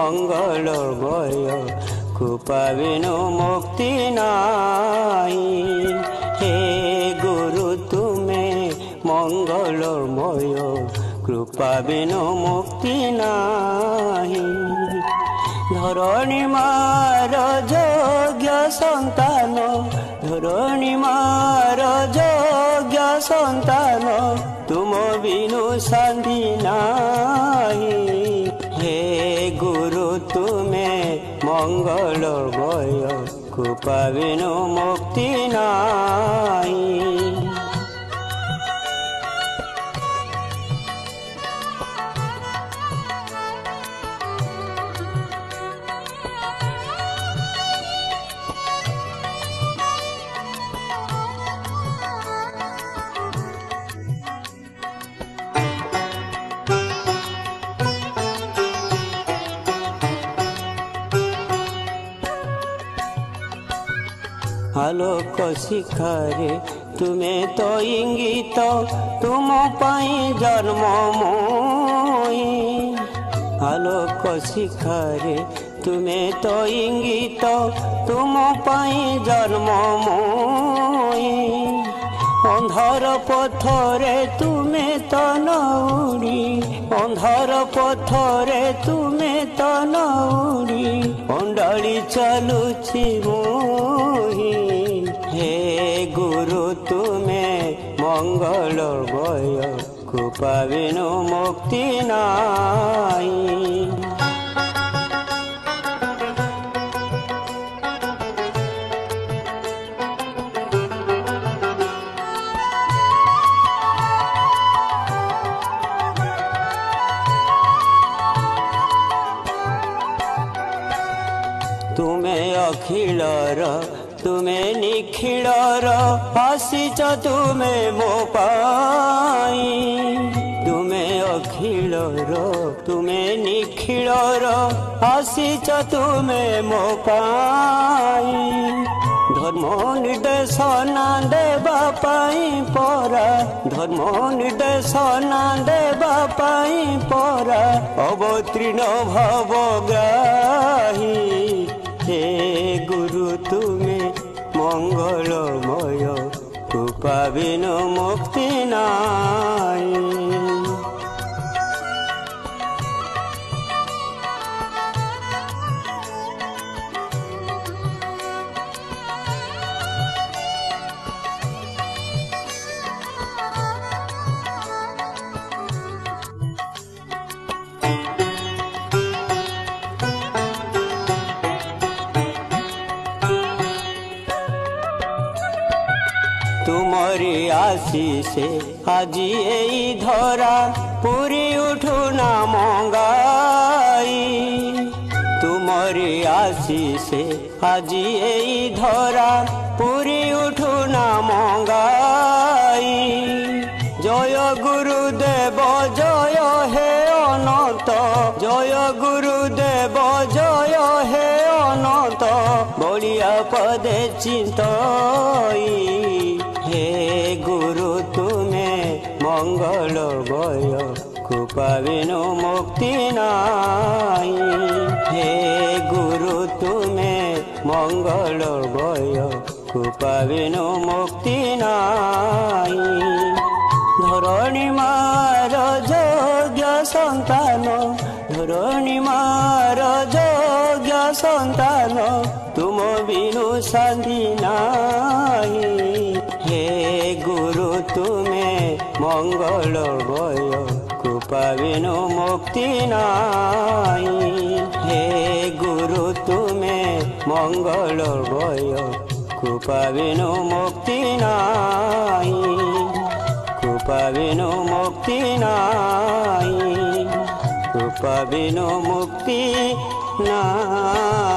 মঙ্গলময় কৃপা বিনু মুক্তি নাই। হে গুরু তুমি মঙ্গলময় কৃপা বিনু মুক্তি নাই। ধরণী মার যোগ্য সন্তান, ধরণী মার যোগ্য সন্তান, তুম বিনু শান্তি নাই। হে গুরু তুমি মঙ্গলময় কৃপা বিনু মুক্তি নাই। আলোক শিখারে তুমি তো ইঙ্গিত, তুম পাই জন্মময়ী। আলোক শিখারে তুমি তো ইঙ্গিত, তুম পাই জন্মময়ী। অন্ধার পথরে তুমি তো নৌড়ি, অন্ধার পথরে তুমি তো নৌড়ি, অণ্ডাଳି চালুছি মুহি। হে গুরু তুমি মঙ্গলময় কৃপা বিনু মুক্তি নাই। তুমে অখিলর তুমে নিখিলর, আসিছ তুমে মো পাই। তুমে অখিলর তুমে নিখিলর, আসিছ তুমে মো পাই। ধর্ম নির্দেশনা দেবা পাই পরা, ধর্ম নির্দেশনা দেবা পাই পরা, অবতীর্ণ ভবগ্রাহী। হে গুরু তুমি মঙ্গলময় কৃপা বিনু মুক্তি নাই। তুমরি আশিসে আজি এই ধরা, পুরি উঠু নাম গাই। তুমরি আশিসে আজি এই ধরা, পুরি উঠু নাম গাই। জয় গুরুদেব জয় হে অনন্ত, জয় গুরুদেব জয় হে অনন্ত, বলিয়া পদে চিন্তই। হে গুরু তুমি মঙ্গলময় কৃপা বিনু মুক্তি নাই। হে গুরু তুমি মঙ্গলময় কৃপা বিনু মুক্তি নাই। ধরণী মার যোগ্য সন্তান, ধরণী মার যোগ্য সন্তান, তুম বিনু শান্তি নাই। হে গুরু তুমি মঙ্গলময় কৃপা বিনু মুক্তি নাই। হে গুরু তুমি মঙ্গলময় কৃপা বিনু মুক্তি নাই। কৃপা বিনু মুক্তি নাই, কৃপা বিনু মুক্তি নাই।